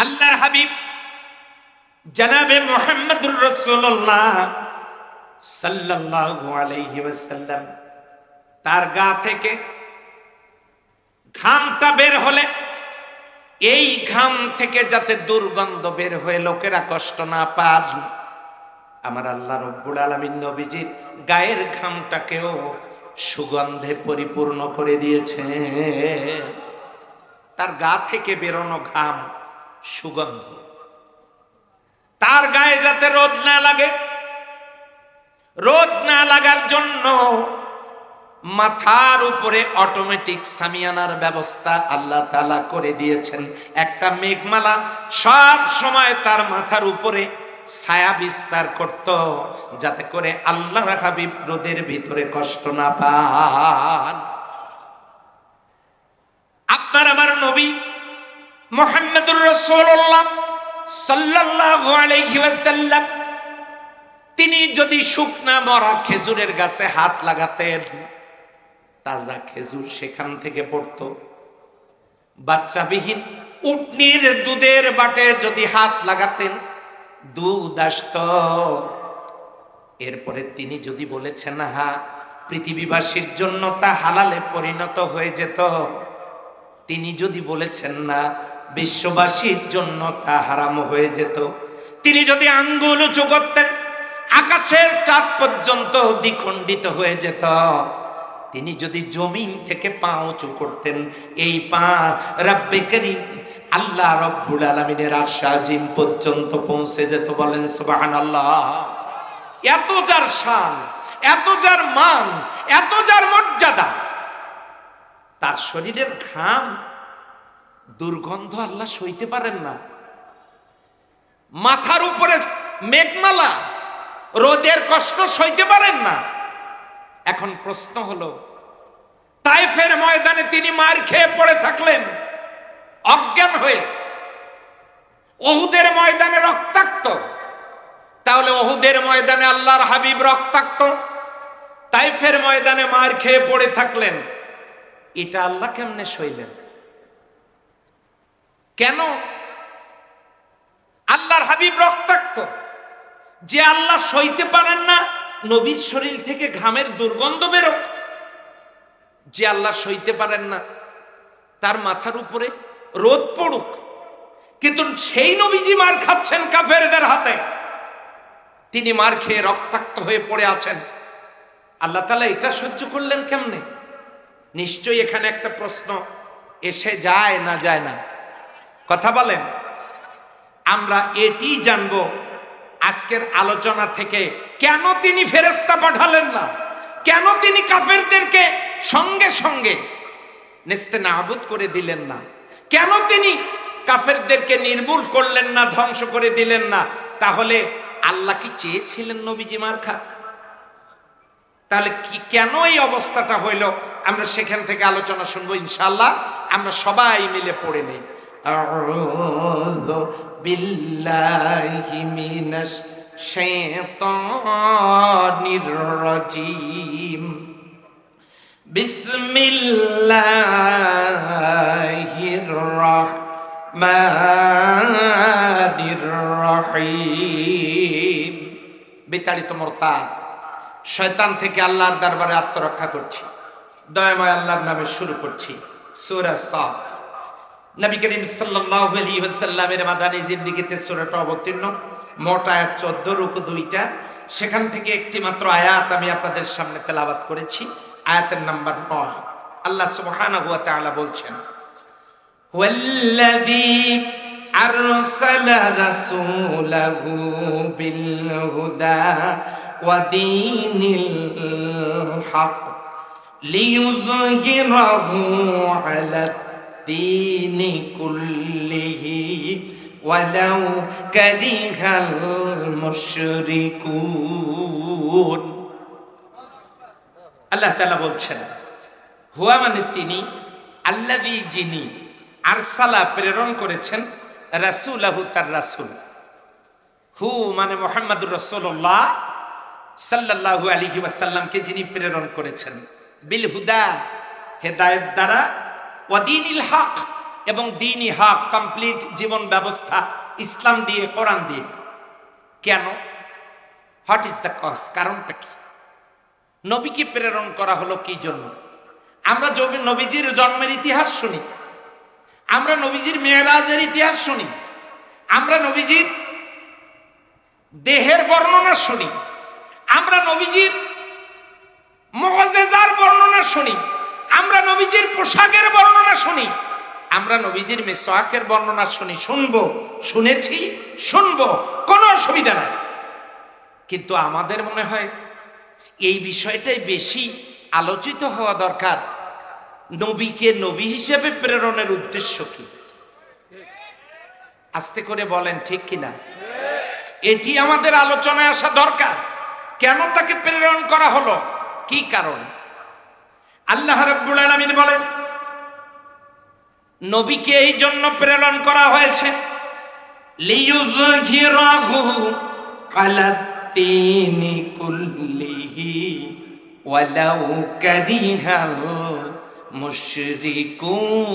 আল্লাহর হাবিব জনাবে মুহাম্মদুর রাসূলুল্লাহ সাল্লাল্লাহু আলাইহি ওয়াসাল্লাম তার গা থেকে ঘামটা বের হলে এই ঘাম থেকে যাতে দুর্গন্ধ বের হয়ে লোকেরা কষ্ট না পান, আমার আল্লাহ রব্বুল আলামিন নবীজির গায়ের ঘামটাকেও সুগন্ধে পরিপূর্ণ করে দিয়েছে। তার গা থেকে বেরোনো ঘাম সুগন্ধ, তার গায়ে যাতে রোদ না লাগে, রোদ না লাগার জন্য মাথার উপরে অটোমেটিক সামিয়ানার ব্যবস্থা আল্লাহ তাআলা করে দিয়েছেন। একটা মেঘমালা সব সময় তার মাথার উপরে ছায়া বিস্তার করত, যাতে করে আল্লাহর হাবিব রোদের ভিতরে কষ্ট না পান। আপনার আমার নবী মুহাম্মদুর রাসূলুল্লাহ সাল্লাল্লাহু আলাইহি ওয়াসাল্লাম তিনি যদি শুকনা মরা খেজুরের গাছে হাত লাগাতেন, তাজা খেজুর সেখান থেকে পড়তো। বাচ্চাবিহীন উটনির দুধের বাটে যদি হাত লাগাতেন, দুধ আসতো। এরপরে তিনি যদি বলেছেন হা পৃথিবীবাসীর জন্য তা হালালে পরিণত হয়ে যেত। তিনি যদি বলেছেন না, বিশ্ববাসীর জন্য তা হারাম হয়ে যেত। তিনি যদি আঙ্গুল উঁচু করতেন, আকাশের চাঁদ পর্যন্ত দ্বিখণ্ডিত হয়ে যেত। তিনি যদি জমিন থেকে পা উঁচু করতেন, এই পা রব্বে করিম আল্লাহ রব্বুল আলামিনের আরশ আজিম পর্যন্ত পৌঁছে যেত। বলেন সুবহানাল্লাহ। এত যার শান, এত যার মান, এত যার মর্যাদা, তার শরীরের ঘাম দুর্গন্ধ আল্লাহ সইতে পারেন না। মাথার উপরে মেঘমালা রোদের কষ্ট সইতে পারেন না। এখন প্রশ্ন হলো, তায়েফের ময়দানে তিনি মার খেয়ে পড়ে থাকলেন অজ্ঞান হয়ে, উহুদের ময়দানে রক্তাক্ত, তাহলে উহুদের ময়দানে আল্লাহর হাবিব রক্তাক্ত, তায়েফের ময়দানে মার খেয়ে পড়ে থাকলেন, এটা আল্লাহ কেমনে সইলেন? কেন? আল্লাহর হাবিব রক্তাক্ত, যে আল্লাহ সইতে পারেন না নবীর শরীর থেকে ঘামের দুর্গন্ধ বেরোক, যে আল্লাহ সইতে পারেন না তার মাথার উপরে রোদ পড়ুক, কিন্তু সেই নবীজি মার খাচ্ছেন কাফেরদের হাতে, তিনি মার খেয়ে রক্তাক্ত হয়ে পড়ে আছেন। আল্লাহ তাআলা এটা সহ্য করলেন কেমনে? নিশ্চয়ই এখানে একটা প্রশ্ন এসে যায় না যায় না? কথা বলেন। আমরা এটি জানবো আজকের আলোচনা থেকে, কেন তিনি ফেরেশতা পাঠালেন না, কেন তিনি কাফেরদেরকে সঙ্গে সঙ্গে নেস্তেনাবুদ করে দিলেন না, কেন তিনি কাফেরদেরকে নির্মূল করলেন না, ধ্বংস করে দিলেন না। তাহলে আল্লাহ কি চেয়েছিলেন নবীজি মার খাক? তাহলে কি কেন এই অবস্থাটা হইল, আমরা সেখান থেকে আলোচনা শুনবো ইনশাআল্লাহ। আমরা সবাই মিলে পড়ে নেই। আউযু বিল্লাহি মিনাশ শাইতানির রাজীম। বিসমিল্লাহির রাহমানির রহিম। বিতাড়িত মোরতাদ শয়তান থেকে আল্লাহর দরবারে আত্মরক্ষা করছি, দয়াময় আল্লাহর নামে শুরু করছি। সূরা সাফ। নবী করিম সাল্লাল্লাহু আলাইহি ওয়াসাল্লামের মাদানী জিন্দেগিতে সূরাটা অবতীর্ণ। মোট আয়াত 14, রুকু 2টা। সেখান থেকে একটি মাত্র আয়াত আমি আপনাদের সামনে তেলাওয়াত করেছি, আয়াতের নাম্বার 9। আল্লাহ সুবহানাহু ওয়া তাআলা বলছেন, ওয়াল্লাযী আরসালা রাসূলাহু বিল হুদা ওয়া দীনিল হক লিইয়ুযহিরাহু আলা দ্বীনি কুল্লিহি ওয়ালাউ কারিহাল মুশরিকুন। আল্লাহ তাআলা বলছেন, হুয়া মানে তিনি, আল্লাযী যিনি, আরসালা প্রেরণ করেছেন, রাসূলাহু তার রাসূল, হু মানে মুহাম্মদুর রাসূলুল্লাহ সাল্লাল্লাহু আলাইহি ওয়াসাল্লামকে যিনি প্রেরণ করেছেন, বিল হুদা হেদায়েত দ্বারা, ওয়া দীনিল হক এবং দ্বীনি হক কমপ্লিট জীবন ব্যবস্থা ইসলাম দিয়ে, কোরআন দিয়ে। কেন? What is the cause? কারণটা কি? নবীকে প্রেরণ করা হলো কি জন্য? আমরা নবীজির জন্মের ইতিহাস শুনি, আমরা নবীজির মেরাজের ইতিহাস শুনি, আমরা নবীজির দেহের বর্ণনা শুনি, আমরা নবীজির মুআজিজার বর্ণনা শুনি, আমরা নবীজির পোশাকের বর্ণনা শুনি, আমরা নবীজির মিসওয়াকের বর্ণনা শুনি, শুনবো, শুনেছি, শুনবো, কোনো অসুবিধা নাই। কিন্তু আমাদের মনে হয় এই বিষয়টাই বেশি আলোচিত হওয়া দরকার। নবীকে নবী হিসেবে প্রেরণের উদ্দেশ্য কি? আস্তে করে বলেন, ঠিক কিনা? এটি আমাদের আলোচনায় আসা দরকার। কেন তাকে প্রেরণ করা হলো, কি কারণে? আল্লাহ রাব্বুল আলামিন বলেন, নবীকে এই জন্য প্রেরণ করা হয়েছে লিইয়ুযহিরাহু আলাদ-দীনি কুল্লিহি ওয়ালাউ কারিহাল মুশরিকুন।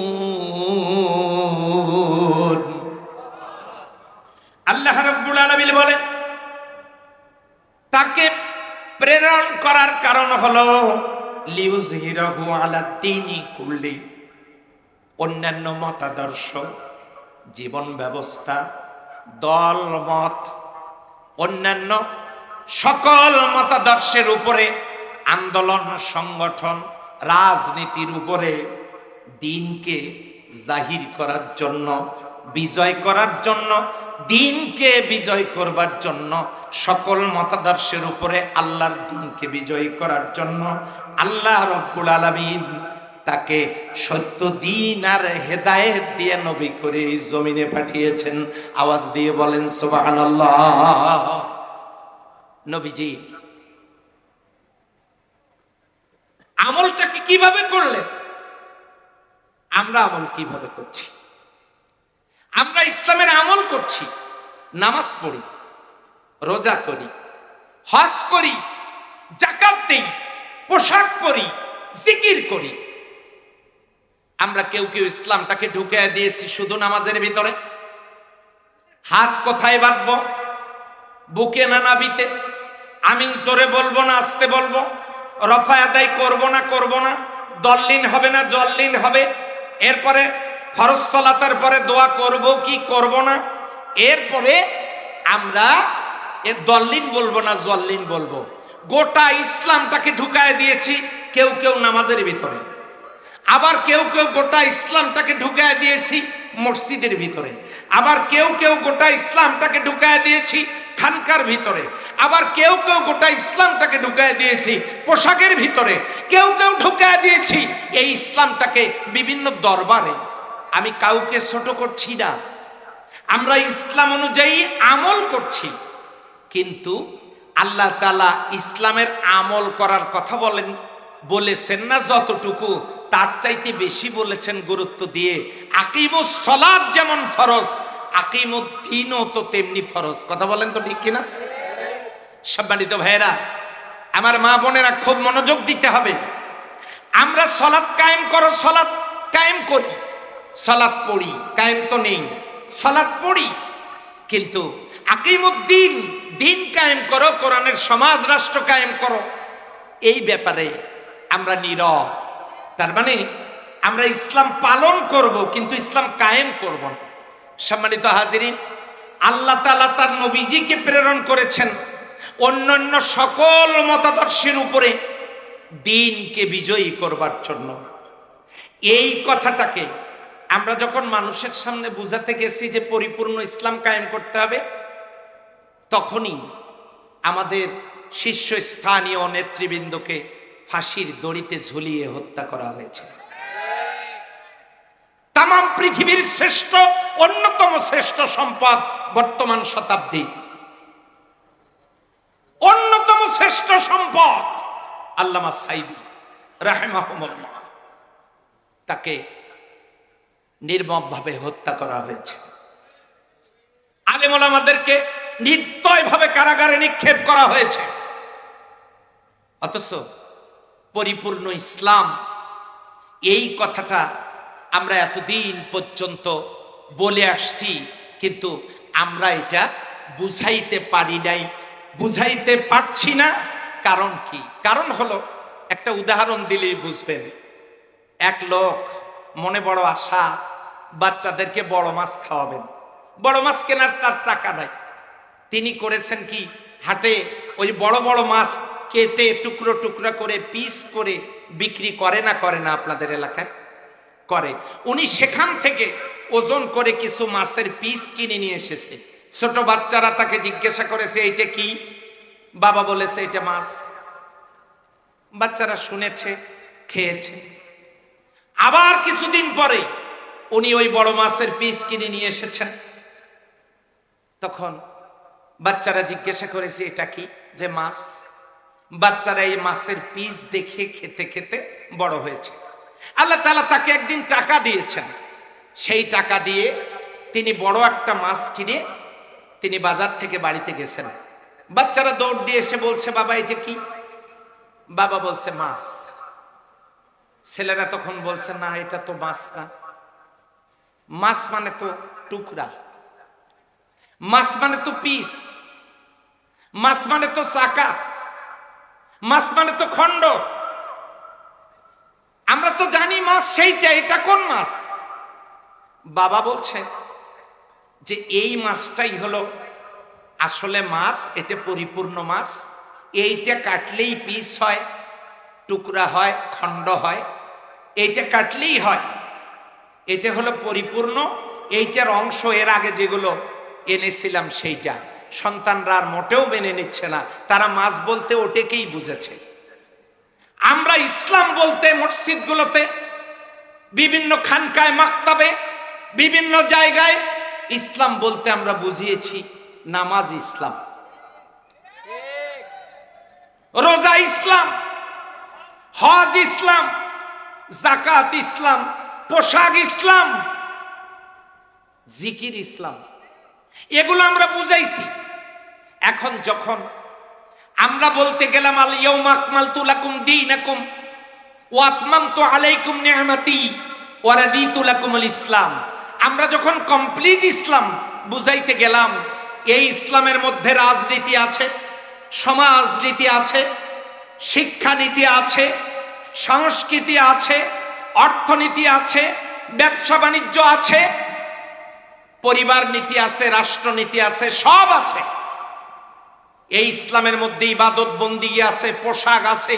আল্লাহ রাব্বুল আলামিন বলেন, তাকে প্রেরণ করার কারণ হলো লিইয়ুযহিরাহু আলাদ-দীনি কুল্লি, অন্যান্য মতাদর্শ, জীবন ব্যবস্থা, দল মত, অন্যান্য সকল মতাদর্শের উপরে, আন্দোলন, সংগঠন, রাজনীতির উপরে দ্বীনকে জাহির করার জন্য, বিজয় করার জন্য, দ্বীনকে বিজয় করবার জন্য, সকল মতাদর্শের উপরে আল্লাহর দ্বীনকে বিজয় করার জন্য আল্লাহ রাব্বুল আলামিন তাকে সত্য দ্বীন আর হেদায়েত দিয়ে নবী করে এই জমিনে পাঠিয়েছেন। আওয়াজ দিয়ে বলেন সুবহানাল্লাহ। নবীজি আমলটাকে কিভাবে করলেন? আমরা আমল কিভাবে করছি? আমরা ইসলামের আমল করছি, নামাজ পড়ি, রোজা করি, হজ করি, যাকাত দেই, পোশাক পরি, জিকির করি। আমরা কেউ কেউ ইসলামটাকে ঢুকিয়ে দিয়েছি শুধু নামাজের ভিতরে। হাত কোথায় বাঁধবো? বুকে না নাভিতে। আমিন জোরে বলবো না আস্তে বলবো? রফা আদায় করবো না, দল্লিন হবে না জল্লিন হবে? এরপরে ফরজ সালাতের পরে দোয়া করব কি করব না? এরপরে আমরা দল্লিন বলবো না জল্লিন বলবো। গোটা ইসলামটাকে ঢুকায় দিয়েছি কেউ কেউ নামাজের ভিতরে, আবার কেউ কেউ গোটা ইসলামটাকে ঢুকায় দিয়েছি মসজিদের ভিতরে, আবার কেউ কেউ গোটা ইসলামটাকে ঢুকায় দিয়েছি খানকার ভিতরে, আবার কেউ কেউ গোটা ইসলামটাকে ঢুকায় দিয়েছি পোশাকের ভিতরে, কেউ কেউ ঢুকায় দিয়েছি এই ইসলামটাকে বিভিন্ন দরবারে। আমি কাউকে ছোট করছি না, আমরা ইসলাম অনুযায়ী আমল করছি। কিন্তু আল্লাহ তাআলা ইসলামের আমল করার কথা বলেছেন না যতটুকু, তার চাইতে বেশি বলেছেন গুরুত্ব দিয়ে। আকিমুস সালাত যেমন ফরজ, আকিমুদ্দিনও তো তেমনি ফরজ। কথা বলেন তো ঠিক কিনা? সম্মানিত ভাইয়েরা, আমার মা বোনেরা, খুব মনোযোগ দিতে হবে। আমরা সালাত কায়েম করো, সালাত কায়েম করি, সালাত পড়ি, কায়েম তো নেই, সালাত পড়ি, কিন্তু আকিমুদ্দিন, দিন কায়েম করো, কোরআনের সমাজ রাষ্ট্র কায়েম করো, এই ব্যাপারে আমরা নীরব। তার মানে আমরা ইসলাম পালন করব কিন্তু ইসলাম কায়েম করব না। সম্মানিত হাজিরিন, আল্লাহ তাআলা তার নবীজিকে প্রেরণ করেছেন অন্যান্য সকল মতাদর্শের উপরে দ্বীনকে বিজয়ী করবার জন্য। এই কথাটাকে আমরা যখন মানুষের সামনে বুঝাতে গেছি যে পরিপূর্ণ ইসলাম কায়েম করতে হবে, তখনই আমাদের শীর্ষস্থানীয় নেতৃবৃন্দকে ফাঁসির দড়িতে ঝুলিয়ে হত্যা করা হয়েছে। তাম পৃথিবীর শ্রেষ্ঠ, অন্যতম শ্রেষ্ঠ সম্পদ বর্তমান শতাব্দী, অন্যতম শ্রেষ্ঠ সম্পদ আল্লামা সাঈদী রাহিমাহুল্লাহ, তাকে নির্মমভাবে হত্যা করা হয়েছে। আলেম ওলামাদেরকে নির্দয়ভাবে কারাগারে নিক্ষেপ করা হয়েছে। অথচ পরিপূর্ণ ইসলাম, এই কথাটা আমরা এতদিন পর্যন্ত বলে আসছি, কিন্তু আমরা এটা বুঝাইতে পারি নাই, বুঝাইতে পারছি না। কারণ কি? কারণ হলো, একটা উদাহরণ দিলেই বুঝবেন। এক লোক মনে বড় আশা, বাচ্চাদেরকে বড় মাছ খাওয়াবেন। বড় মাছ কেনার তার টাকা নাই। তিনি করেছেন কি, হাটে ওই বড় বড় মাছ কেটে টুকরো টুকরো করে পিস করে বিক্রি করে না আপনাদের এলাকায়? করে। উনি সেখান থেকে ওজন করে কিছু মাছের পিস কিনে নিয়ে এসেছে। ছোট বাচ্চারা তাকে জিজ্ঞাসা করেছে, এইটা কি? বাবা বলেছে এটা মাছ। বাচ্চারা শুনেছে, খেয়েছে। আবার কিছুদিন পরে উনি ওই বড় মাছের পিস কিনে নিয়ে এসেছেন। তখন বাচ্চারা জিজ্ঞাসা করেছে এটা কি? যে মাছ। বাচ্চারা এই মাছের পিস দেখে খেতে খেতে বড় হয়েছে। আল্লাহ তাআলা তাকে একদিন টাকা দিয়েছেন। সেই টাকা দিয়ে তিনি বড় একটা মাছ কিনে তিনি বাজার থেকে বাড়িতে গেছেন। বাচ্চারা দৌড় দিয়ে এসে বলছে, বাবা এটা কি? বাবা বলছে মাছ। ছেলেরা তখন বলছে, না এটা তো মাছ না। মাছ মানে তো টুকরা, মাছ মানে তো পিস, মাছ মানে তো চাকা, মাছ মানে তো খণ্ড। আমরা তো জানি মাছ সেইটা, এটা কোন মাছ? বাবা বলছে যে এই মাছটাই হলো আসলে মাছ, এটা পরিপূর্ণ মাছ। এইটা কাটলেই পিস হয়, টুকরা হয়, খণ্ড হয়। এইটা কাটলেই হয়, এটা হলো পরিপূর্ণ। এইটার অংশ এর আগে যেগুলো এনেছিলাম সেইটা। সন্তানরা আর মোটেও মেনে নিচ্ছে না, তারা মাছ বলতে ওটাকেই বুঝেছে। আমরা ইসলাম বলতে মসজিদগুলোতে, বিভিন্ন খানকায়, মাক্তাবে, বিভিন্ন জায়গায় ইসলাম বলতে আমরা বুঝিয়েছি নামাজ ইসলাম, রোজা ইসলাম, হজ ইসলাম, যাকাত ইসলাম, পোশাক ইসলাম, জিকির ইসলাম, এগুলো আমরা বুঝাইছি। এখন যখন আমরা বলতে গেলাম আল ইয়াউমা আকমালতু লাকুম দীনাকুম ওয়া আতমামতু আলাইকুম নি'মাতি ওয়া রাদিতু লাকুমুল ইসলাম, আমরা যখন কমপ্লিট ইসলাম বুঝাইতে গেলাম, এই ইসলামের মধ্যে রাজনীতি আছে, সমাজনীতি আছে, শিক্ষানীতি আছে, সংস্কৃতি আছে, অর্থনীতি আছে, ব্যবসা বাণিজ্য আছে, পরিবার নীতি আছে, রাষ্ট্রনীতি আছে, সব আছে। এই ইসলামের মধ্যে ইবাদত বন্দিগি আছে, পোশাক আছে,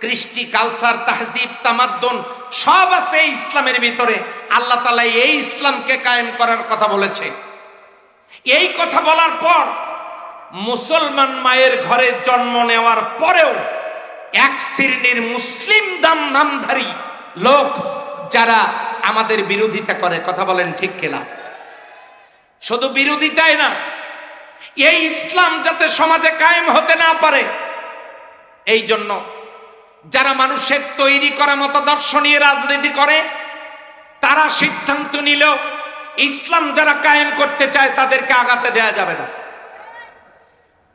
কৃষ্টি, কালচার, তাহজিব, তামাদ্দুন সব আছে এই ইসলামের ভিতরে। আল্লাহ তাআলা এই ইসলামকে কায়েম করার কথা বলেছে। এই কথা বলার পর মুসলমান মায়ের ঘরে জন্ম নেওয়ার পরেও এক শ্রেণীর মুসলিম নামধারী লোক যারা আমাদের বিরোধিতা করে, কথা বলেন ঠিক কিনা? শুধু বিরোধিতাই না, এই ইসলাম যাতে সমাজে কায়েম হতে না পারে, এই জন্য যারা মানুষের তৈরি করা মতাদর্শ নিয়ে রাজনীতি করে, তারা সিদ্ধান্ত নিল ইসলাম যারা কায়েম করতে চায় তাদেরকে আগাতে দেয়া যাবে না।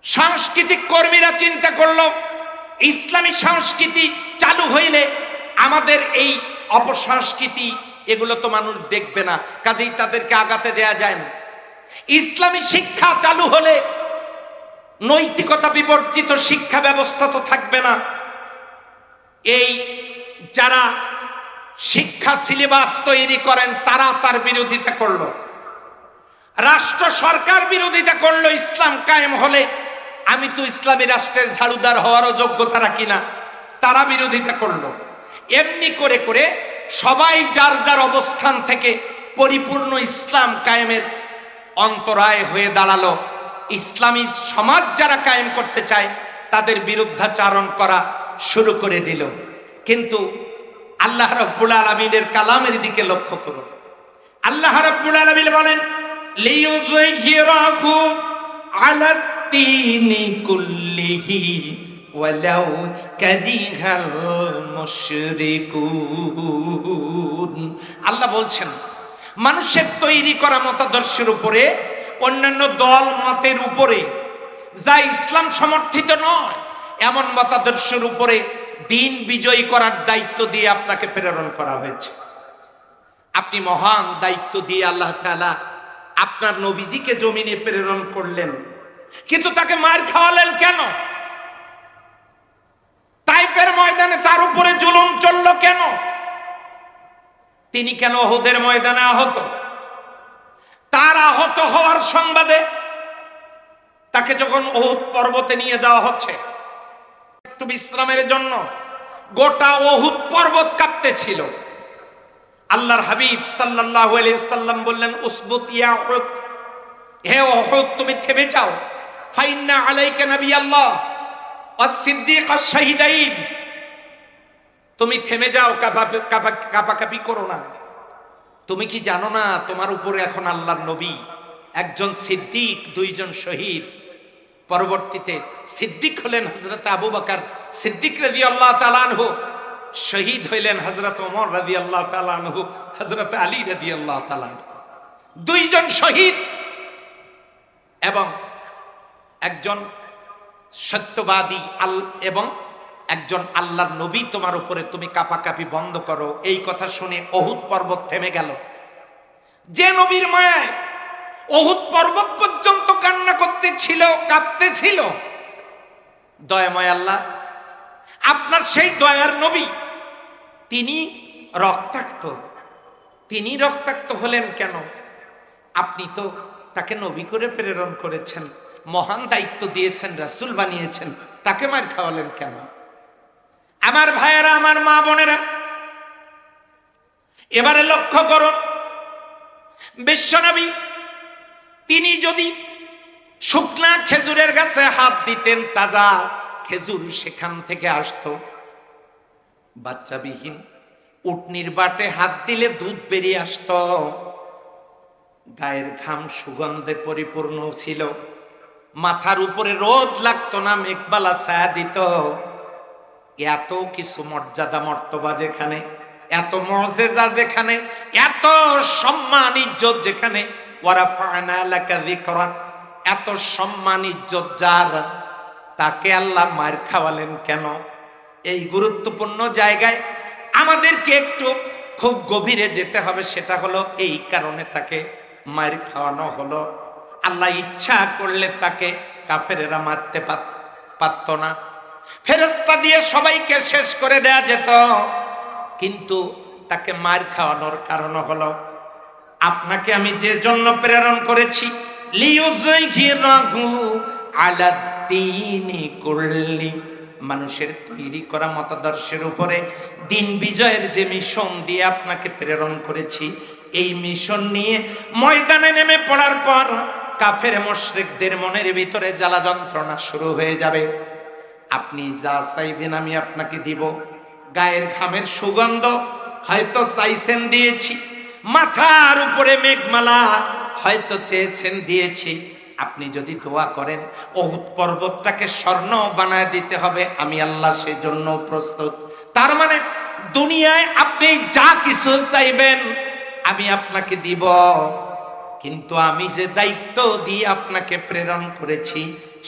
সাংস্কৃতিক কর্মীরা চিন্তা করলো ইসলামী সংস্কৃতি চালু হইলে আমাদের এই অপসংস্কৃতি এগুলো তো মানুষ দেখবে না, কাজেই তাদেরকে আগাতে দেয়া যায় না। ইসলামী শিক্ষা চালু হলে নৈতিকতা বিবর্জিত শিক্ষা ব্যবস্থা তো থাকবে না। এই যারা শিক্ষা সিলেবাস তৈরি করেন তারা তার বিরোধিতা করলো, রাষ্ট্র সরকার বিরোধিতা করলো। ইসলাম কায়েম হলে আমি তো ইসলামী রাষ্ট্রের ঝাড়ুদার হওয়ারও যোগ্যতা রাখি না, তারা বিরোধিতা করলো। এমনি করে করে সবাই যার যার অবস্থান থেকে পরিপূর্ণ ইসলাম কায়েমের অন্তরায় হয়ে দাঁড়ালো। ইসলামী সমাজ যারা কায়েম করতে চায় তাদের বিরুদ্ধাচারণ করা শুরু করে দিল। কিন্তু আল্লাহ রাব্বুল আলামিনের কালামের দিকে লক্ষ্য করুন। আল্লাহ রাব্বুল আলামিন বলেন, লিইউযহিরাহু আলাদ-দীনি কুল্লিহি ওয়ালাউ কারিহাল মুশরিকুন। আল্লাহ বলছেন, মানুষের তৈরি করা মতাদর্শের উপরে, অন্যান্য দল মতের উপরে, যা ইসলাম সমর্থিত নয় এমন মতাদর্শের উপরে দিন বিজয়ী করার দায়িত্ব দিয়ে আপনাকে প্রেরণ করা হয়েছে। আপনি মহান দায়িত্ব দিয়ে আল্লাহ তাআলা আপনার নবীজিকে জমিনে প্রেরণ করলেন, কিন্তু তাকে মার খাওয়ালেন কেন? তাইফের ময়দানে তার উপরে জুলুম চলল কেন? তিনি কেন উহুদের ময়দানে আহত? তার আহত হওয়ার সংবাদে তাকে যখন উহুদ পর্বতে নিয়ে যাওয়া হচ্ছে একটু বিশ্রামের জন্য, গোটা উহুদ পর্বত কাঁপতেছিল। আল্লাহর হাবিব সাল্লাল্লাহু আলাইহি সাল্লাম বললেন, উসবুত ইয়া উহুদ, হে উহুদ তুমি থেমে যাও। ফাইন্না আলাইকা নাবিয়াল্লাহ ওয়াস সিদ্দিক ওয়াস শাহিদাইন, তুমি থেমে যাও, কাঁপাকাঁপি করো না। তুমি কি জানো না তোমার উপরে এখন আল্লাহর নবী, একজন সিদ্দিক, দুইজন শহীদ। পরবর্তীতে সিদ্দিক হলেন হযরত আবু বকর সিদ্দিক রাদিয়াল্লাহু তাআলা আনহু, শহীদ হইলেন হযরত ওমর রাদিয়াল্লাহু তাআলা আনহু, হযরত আলী রাদিয়াল্লাহু তাআলা আনহু। দুইজন শহীদ এবং একজন সত্যবাদী এবং একজন আল্লাহর নবী তোমার উপরে, তুমি কাঁপাকাঁপি বন্ধ করো। এই কথা শুনে উহুদ পর্বত থেমে গেল। যে নবীর মায়ায় উহুদ পর্বত পর্যন্ত কান্না করতেছিল, কাঁদতেছিল, দয়াময় আল্লাহ আপনার সেই দয়ার নবী তিনি রক্তাক্ত। তিনি রক্তাক্ত হলেন কেন? আপনি তো তাকে নবী করে প্রেরণ করেছেন, মহান দায়িত্ব দিয়েছেন, রাসূল বানিয়েছেন, তাকে মার খাওয়ালেন কেন? আমার ভাইয়েরা, আমার মা বোনেরা, এবারে লক্ষ্য করুন, বিশ্বনবী তিনি যদি শুকনা খেজুরের গাছে হাত দিতেন, তাজা খেজুর সেখান থেকে আসতো। বাচ্চাবিহীন উটনির বাটে হাত দিলে দুধ বেরিয়ে আসতো। গায়ের ঘাম সুগন্ধে পরিপূর্ণ ছিল, মাথার উপরে রোদ লাগতো না, মেঘবালা ছায়া দিত। এত কিছু মর্যাদা মর্তবা যেখানে, এত মুজিজা যেখানে, এত সম্মান ইজ্জত যেখানে, ওয়ারাফা'না লাকা যিকরাক, এত সম্মান ইজ্জত যার, তাকে আল্লাহ মার খাওয়ালেন কেন? এই গুরুত্বপূর্ণ জায়গায় আমাদেরকে একটু খুব গভীরে যেতে হবে। সেটা হলো এই কারণে তাকে মার খাওয়ানো হলো। আল্লাহ ইচ্ছা করলে তাকে কাফেরেরা মারতে পারত না, ফেরেশতা দিয়ে সবাইকে শেষ করে দেয়া যেত, কিন্তু তাকে মার খাওয়ানোর কারণ হলো আপনাকে আমি যে জন্য প্রেরণ করেছি, লিইউযহিরাহু আলাদ্দীনি কুল্লি, মানুষের তৈরি করা মতাদর্শের উপরে দিন বিজয়ের যে মিশন দিয়ে আপনাকে প্রেরণ করেছি, এই মিশন নিয়ে ময়দানে নেমে পড়ার পর কাফের মুশরিকদের মনের ভিতরে জ্বালা যন্ত্রণা শুরু হয়ে যাবে। আপনি যা চাইবেন আমি আপনাকে দিব। গায়ের ঘামের সুগন্ধ হয়তো চাইছেন, দিয়েছি। মাথার উপরে মেঘমালা হয়তো চেয়েছেন, দিয়েছি। আপনি যদি দোয়া করেন উহুদ পর্বতটাকে স্বর্ণ বানায় দিতে হবে, আমি আল্লাহ সেজন্য প্রস্তুত। তার মানে দুনিয়ায় আপনি যা কিছু চাইবেন আমি আপনাকে দিব, কিন্তু আমি যে দায়িত্ব দিয়ে আপনাকে প্রেরণ করেছি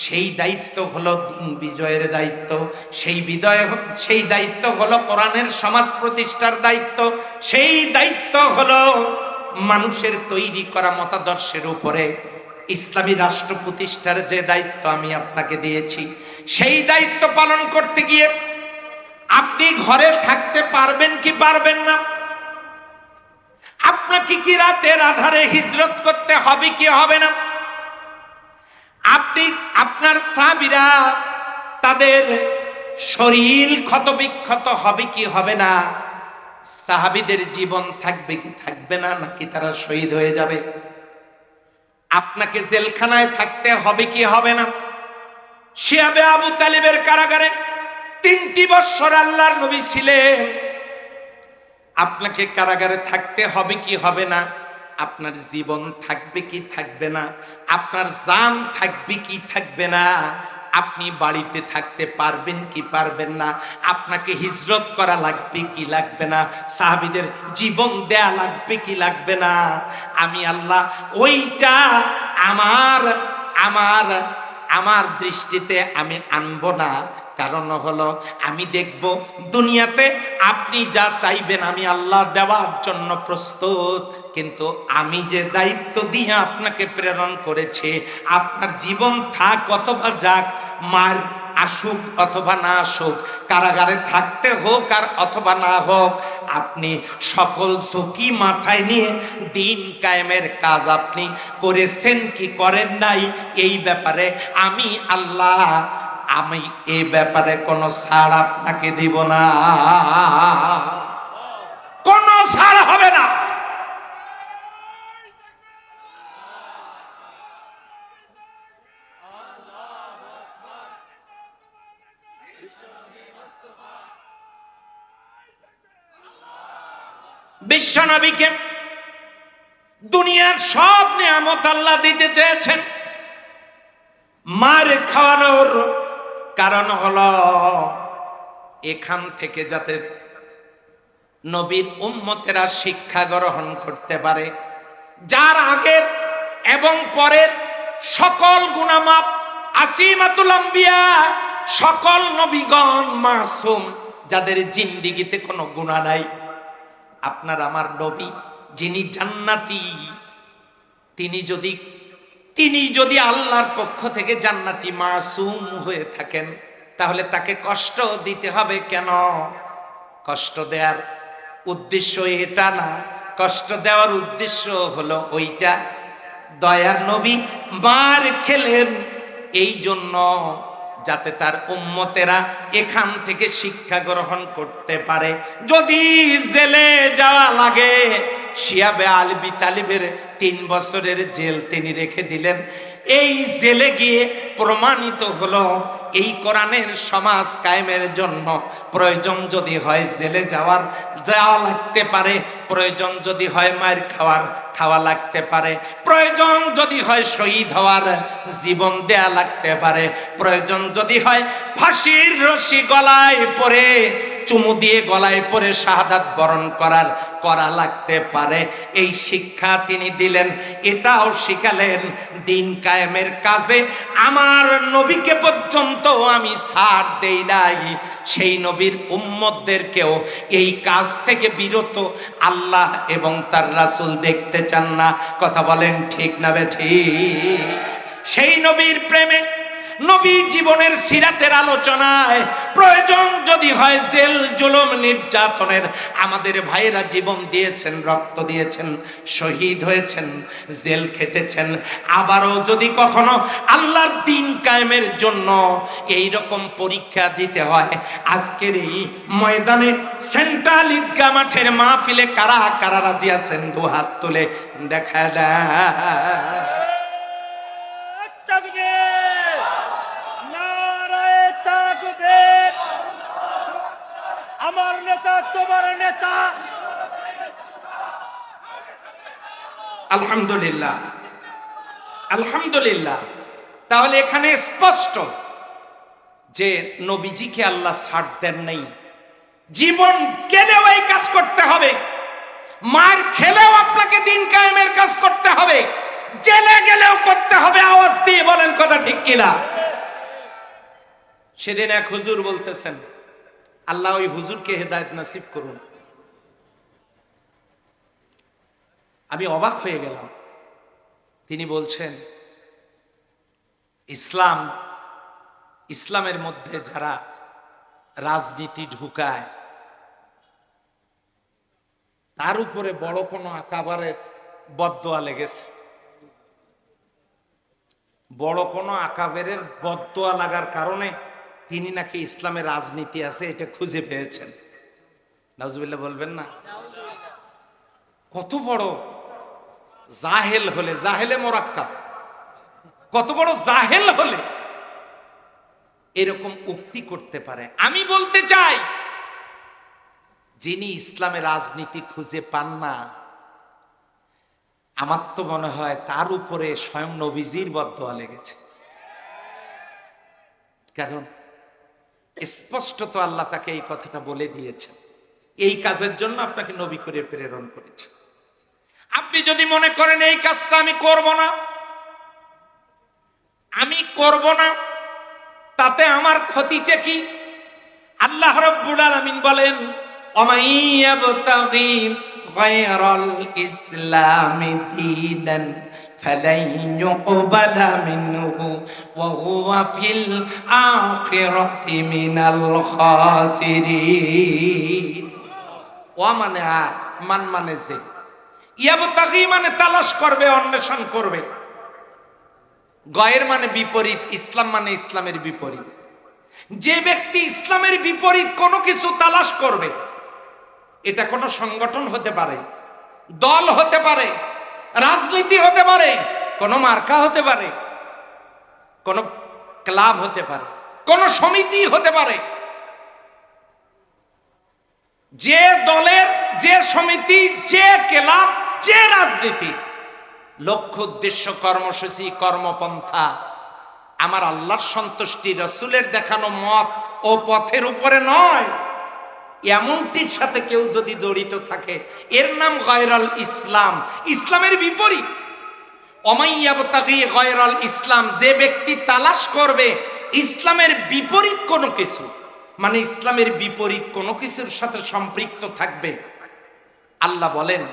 সেই দায়িত্ব হলো দিন বিজয়ের দায়িত্ব। সেই দায়িত্ব হলো কোরআনের সমাজ প্রতিষ্ঠার দায়িত্ব। সেই দায়িত্ব হলো মানুষের তৈরি করা মতাদর্শের উপরে ইসলামী রাষ্ট্র প্রতিষ্ঠার যে দায়িত্ব আমি আপনাকে দিয়েছি, সেই দায়িত্ব পালন করতে গিয়ে আপনি ঘরে থাকতে পারবেন কি পারবেন না? আপনাকে কি রাতের আধারে হিজরত করতে হবে কি হবে না? আপনি, আপনার সাহাবীরা, তাদের শরীর ক্ষতবিক্ষত হবে কি হবে না? সাহাবীদের জীবন থাকবে কি থাকবে না, নাকি তারা শহীদ হয়ে যাবে? আপনাকে জেলখানায় থাকতে হবে কি হবে না? শিয়াবে আবু তালিবের কারাগারে 3টি বছর আল্লাহর নবী ছিলেন। আপনাকে কারাগারে থাকতে হবে কি হবে না? আপনার জীবন থাকবে কি থাকবে না? আপনার জান থাকবে কি থাকবে না? আপনি বাড়িতে থাকতে পারবেন কি পারবেন না? আপনাকে হিজরত করা লাগবে কি লাগবে না? সাহাবীদের জীবন দেয়া লাগবে কি লাগবে না? আমি আল্লাহ ওইটা আমার আমার দৃষ্টিতে আমি আনবো না। কারণ হলো আমি দেখব দুনিয়াতে আপনি যা চাইবেন আমি আল্লাহ দেওয়ার জন্য প্রস্তুত, কিন্তু আমি যে দায়িত্ব দিয়ে আপনাকে প্রেরণ করেছি, আপনার জীবন থাক অথবা যাক, মার আসুক অথবা না আসুক, কারাগারে থাকতে হোক আর অথবা না হোক, আপনি সকল ঝুঁকি মাথায় নিয়ে দিন কায়েমের কাজ আপনি করেছেন কি করেন নাই, এই ব্যাপারে আমি আল্লাহ এই ব্যাপারে কোনো ছাড় আপনাকে দিব না, কোনো ছাড় হবে না। বিশ্বনবীকে দুনিয়ার সব নিয়ামত আল্লাহ দিতে চেয়েছেন, মার খাওয়ানোর কারণ হলো এখান থেকে যাতে নবীর উম্মতেরা শিক্ষা গ্রহণ করতে পারে, যার আগের এবং পরের সকল গুনামাপ, আসিমাতুল আম্বিয়া, সকল নবীগণ মাসুম, যাদের জিন্দিগিতে কোনো গুনাহ নাই। আপনার আমার নবী যিনি জান্নাতি, তিনি যদি আল্লাহর পক্ষ থেকে জান্নাতি মাসুম হয়ে থাকেন, তাহলে তাকে কষ্ট দিতে হবে কেন? কষ্ট দেওয়ার উদ্দেশ্য এটা না, কষ্ট দেওয়ার উদ্দেশ্য হলো ওইটা, দয়ার নবী মার খেলেন এই জন্য যাতে তার উম্মতেরা এখান থেকে শিক্ষা গ্রহণ করতে পারে। যদি জেলে যাওয়া লাগে, শিয়াবে আলী তালিবের 3 বছরের জেল তিনি রেখে দিলেন। এই জেলে গিয়ে প্রমাণিত হলো এই কোরআনের সমাজ কায়েমের জন্য প্রয়োজন যদি হয় জেলে যাওয়া লাগতে পারে, প্রয়োজন যদি হয় মার খাওয়া লাগতে পারে, প্রয়োজন যদি হয় শহীদ হওয়ার জীবন দেয়া লাগতে পারে, প্রয়োজন যদি হয় ফাঁসির রশি গলায় পরে চুমু দিয়ে গলায় পরে শাহাদাত বরণ করা লাগতে পারে। এই শিক্ষা তিনি দিলেন, এটাও শিখালেন দিন কায়েমের কাজে আমার নবীকে পর্যন্ত আমি ছাড় দেই নাই। সেই নবীর উম্মতদেরকেও এই কাজ থেকে বিরত আল্লাহ এবং তার রাসূল দেখতে চান না। কথা বলেন ঠিক না বেঠিক? সেই নবীর প্রেমে, নবী জীবনের সিরাতের আলোচনায় প্রয়োজন যদি হয় জেল জুলুম নির্যাতনের, আমাদের ভাইয়েরা জীবন দিয়েছেন, রক্ত দিয়েছেন, শহীদ হয়েছেন, জেল খেটেছেন, আবারও যদি কখনো আল্লাহর দ্বীন কায়েমের জন্য এই রকম পরীক্ষা দিতে হয়, আজকের এই ময়দানে সেন্ট্রাল ঈদগাহ মাঠের মাহফিলে কারা কারা রাজি আছেন দুহাত তুলে দেখা যায়। আমার নেতা তোমার নেতা। আলহামদুলিল্লাহ, আলহামদুলিল্লাহ। তাহলে এখানে স্পষ্ট যে নবীজিকে আল্লাহ ছাড় দেন নাই। জীবন গেলেও এই কাজ করতে হবে, মার খেলেও আপনাকে দিন কায়েমের কাজ করতে হবে, জেলে গেলেও করতে হবে। আওয়াজ দিয়ে বলেন কথা ঠিক কিনা? সেদিন এক হুজুর বলতেছেন, আল্লাহ ওই হুজুরকে হেদায়েত নসিব করুন। আমি অবাক হয়ে গেলাম। তিনি বলছেন ইসলামের মধ্যে যারা রাজনীতি ঢুকায় তার উপরে বড় কোনো আকাবারের বদদোয়া লেগেছে, বড় কোনো আকাবেরের বদদোয়া লাগার কারণে তিনি নাকি ইসলামের রাজনীতি আছে এটা খুঁজে পেয়েছেন। নাউজুবিল্লাহ বলবেন না? কত বড় জাহেল হলে, জাহেলে মোরাক্কাব, কত বড় জাহেল হলে এরকম উক্তি করতে পারে। আমি বলতে চাই, যিনি ইসলামের রাজনীতি খুঁজে পান না, আমার তো মনে হয় তার উপরে স্বয়ং নবীজির বদদোয়া লেগেছে। কারণ স্পষ্টত আল্লাহ তাকে এই কথাটা বলে দিয়েছে, এই কাজের জন্য আপনাকে নবী করে প্রেরণ করেছে। আপনি যদি মনে করেন এই কাজটা আমি করব না, আমি করব না, তাতে আমার ক্ষতিটা কি? আল্লাহ রাব্বুল আলামিন বলেন, ওমাইয়াবতাগি গায়রাল ইসলামি দীনান ফালান ইউকবালা মিনহু ওয়া হুয়া ফিল আখিরাতি মিনাল খাসিরিন। ওয়া মানে মান মানে যে, ইয়াবতাগি মানে তালাশ করবে, অন্বেষণ করবে, গয়ের মানে বিপরীত, ইসলাম মানে ইসলামের বিপরীত। যে ব্যক্তি ইসলামের বিপরীত কোনো কিছু তালাশ করবে, এটা কোনো সংগঠন হতে পারে, দল হতে পারে, রাজনীতি হতে পারে, কোনো মার্কা হতে পারে, কোনো ক্লাব হতে পারে, কোনো সমিতি হতে পারে। যে দলের, যে সমিতি, যে ক্লাব, যে রাজনীতি, লক্ষ্য উদ্দেশ্য কর্মসূচি কর্মপন্থা আমার আল্লাহর সন্তুষ্টি, রাসূলের দেখানো মত ও পথের উপরে নয়, এমনটির সাথে কেউ যদি জড়িত থাকে, এর নাম গায়রাল ইসলাম, ইসলামের বিপরীত। ওমাইয়াবতাগি গায়রাল ইসলাম, যে ব্যক্তি তালাশ করবে ইসলামের বিপরীত কোনো কিছু, মানে ইসলামের বিপরীত কোনো কিছুর সাথে সম্পৃক্ত থাকবে, আল্লাহ বলেন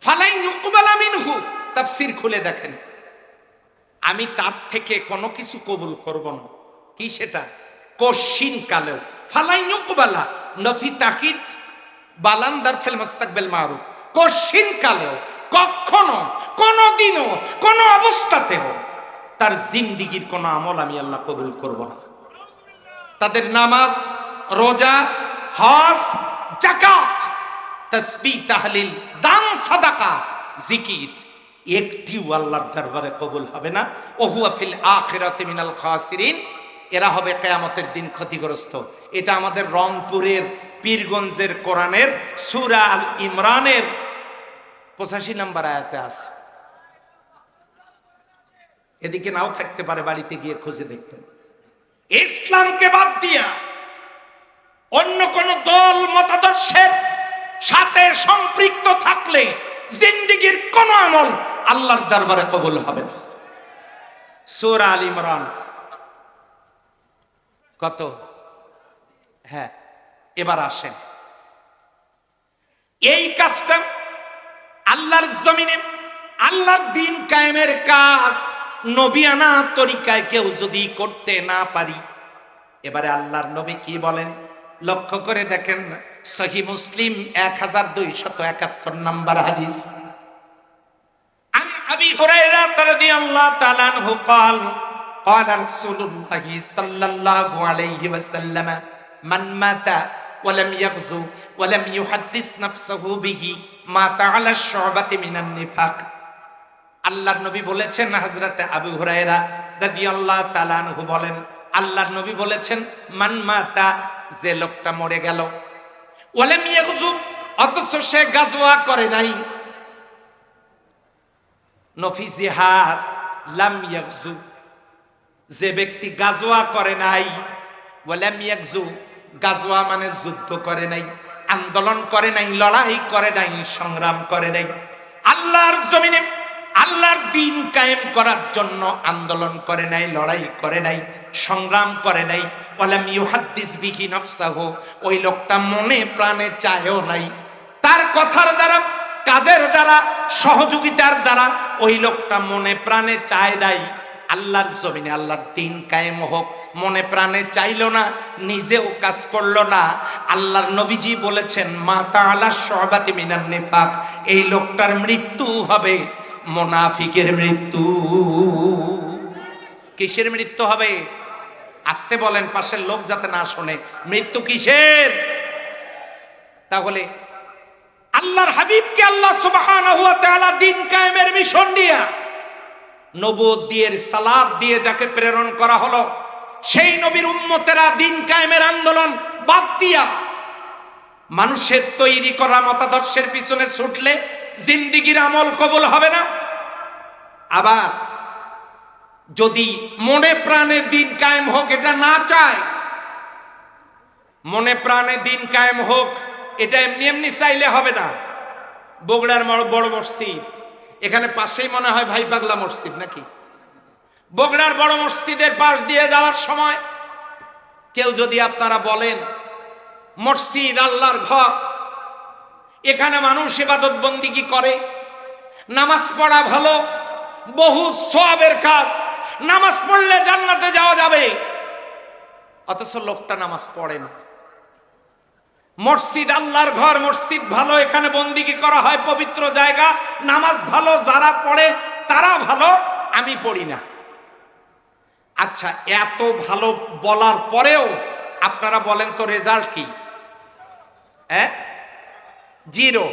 ফালাই ইউকবালা মিনহু, তাফসীর খুলে দেখেন, আমি তার থেকে কোনো কিছু কবুল করব না। কি সেটা? কশিন কালেও, ফালাই ইউকবালা নফি তাকিদ বালান্দার ফিল মুস্তাকবিল মারুফ, কশিন কালেও, কখনো, কোনোদিনও, কোনো অবস্থাতেও তার জিন্দেগীর কোনো আমল আমি আল্লাহ কবুল করব না। তাদের নামাজ, রোজা, হজ, যাকাত, তাসবিহ, তাহলিল, দান, সাদাকা, জিকির একটিও আল্লাহর দরবারে কবুল হবে না। ওহুয়া ফিল আখিরাতি মিনাল খাসিরিন, এরা হবে কিয়ামতের দিন ক্ষতিগ্রস্ত। এটা আমাদের রংপুরের পীরগঞ্জের কোরআনের সূরা আল ইমরানের 85 নম্বর আয়াতে আছে। এদিকে নাও থাকতে পারে, বাড়িতে গিয়ে খুঁজে দেখবেন। ইসলামকে বাদ দিয়া অন্য কোন দল মতাদর্শের সাথে সম্পৃক্ত থাকলে জিন্দেগীর কোন আমল আল্লাহর দরবারে কবুল হবে না। সূরা আল ইমরান কত? হ্যাঁ, এবার আসেন, এই কাজটা আল্লাহর জমিনে আল্লাহর দ্বীন কায়েমের কাজ নবিয়ানা তরিকায় কেউ যদি করতে না পারি, এবারে আল্লাহর নবী কি বলেন লক্ষ্য করে দেখেন। সহিহ মুসলিম 1271 নম্বর হাদিস, আন আবি হুরায়রা রাদিয়াল্লাহু তাআলা আনহু قال قال رسول الله صلى الله عليه وسلم من مات ولم يغزو ولم يحدث نفسه به مات على الشعبة من النفاق। আল্লাহর নবী বলেছেন, হযরতে আবু হুরায়রা রাদিয়াল্লাহু তাআলা আনহু বলেন, আল্লাহর নবী বলেছেন, মান মাতা, যে লোকটা মরে গেল, ওয়ালাম ইয়াগজু, অথচ সে গাজওয়া করে নাই, নফি জিহাদ, লাম ইয়াগজু, যে ব্যক্তি গাজওয়া করে নাই, ওয়ালাম ইয়াগজু, গাজওয়া মানে যুদ্ধ করে নাই, আন্দোলন করে নাই, লড়াই করে নাই, সংগ্রাম করে নাই, আল্লাহর জমিনে আল্লাহর দ্বীন কায়েম করার জন্য আন্দোলন করে নাই, লড়াই করে নাই, সংগ্রাম করে নাই, ওয়ালাম ইউহাদ্দিস বিহি নাফসাহু, ওই লোকটা মনে প্রাণে চায়ও নাই, তার কথার দ্বারা, কাজের দ্বারা, সহযোগিতার দ্বারা ওই লোকটা মনে প্রাণে চায় নাই আল্লাহর জমিনে আল্লাহর দ্বীন কায়েম হোক, মনে প্রাণে চাইলো না, নিজেও কাজ করলো না, আল্লাহর নবীজি বলেছেন মাতা আলা শুবাতি মিনান নিফাক, এই লোকটার মৃত্যু হবে মুনাফিকের মৃত্যু। কিসের মৃত্যু হবে? আসতে বলেন, পাশের লোক যাতে না শোনে। মৃত্যু কিসের? তাহলে আল্লাহর হাবিবকে আল্লাহ সুবহানাহু ওয়া তাআলা দ্বীন কায়েমের মিশন নিয়ে, নবুয়ত দিয়ে, সালাত দিয়ে যাকে প্রেরণ করা হলো, সেই নবীর উম্মতেরা দ্বীন কায়েমের আন্দোলন বাদ দিয়া মানুষের তৈরি করা মতাদর্শের পিছনে ছুটলে জিন্দেগীর আমল কবুল হবে না। আবার যদি মনে প্রাণে দ্বীন কায়েম হোক এটা না চায়, মনে প্রাণে দ্বীন কায়েম হোক এটা এমনি এমনি চাইলে হবে না। বগুড়ার বড় মসজিদ, এখানে পাশেই মনে হয় ভাই পাগলা মসজিদ নাকি, বগুড়ার বড় মসজিদের পাশ দিয়ে যাওয়ার সময় কেউ যদি আপনারা বলেন মসজিদ আল্লাহর ঘর, এখানে মানুষ ইবাদত বন্দিগি করে, নামাজ পড়া ভালো, বহু সওয়াবের কাজ, নামাজ পড়লে জান্নাতে যাওয়া যাবে, অথচ লোকটা নামাজ পড়ে না। মসজিদ আল্লাহর ঘর, মসজিদ ভালো, এখানে বন্দিগি করা হয়, পবিত্র জায়গা, নামাজ ভালো, যারা পড়ে তারা ভালো, আমি পড়ি না। আচ্ছা, এত ভালো বলার পরেও আপনারা বলেন তো রেজাল্ট কি? জিরো।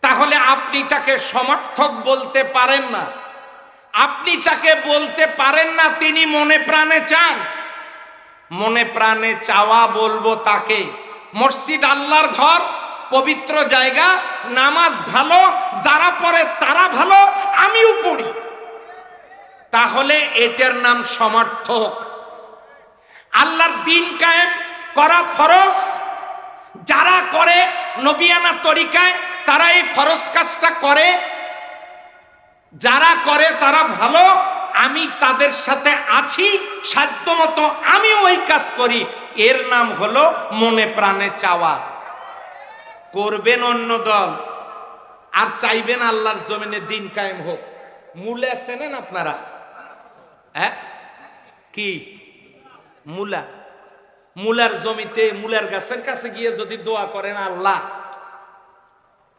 তাহলে আপনি তাকে সমর্থক বলতে পারেন না, আপনি তাকে বলতে পারেন না তিনি মনে প্রাণে চান। মনে প্রাণে চাওয়া বলবো তাকে, মসজিদ আল্লাহর ঘর, পবিত্র জায়গা, নামাজ ভালো, যারা পড়ে তারা ভালো, আমিও পড়ি, তাহলে এটার নাম সমর্থক। আল্লাহর দ্বীন কায়েম করা ফরজ, যারা করে নবিয়ানা তরিকায় তারা এই ফরজ কাজটা করে, যারা করে তারা ভালো, আমি তাদের সাথে আছি, সাধ্যমতো আমিও ওই কাজ করি, এর নাম হলো মনে প্রাণে চাওয়া। করবেন অন্য দল আর চাইবেন আল্লাহর জমিনে দ্বীন কায়েম হোক। মূলে চেনেন আপনারা? কি মূলা? মূলার জমিতে, মূলার গাছের কাছে গিয়ে যদি দোয়া করেন, আল্লাহ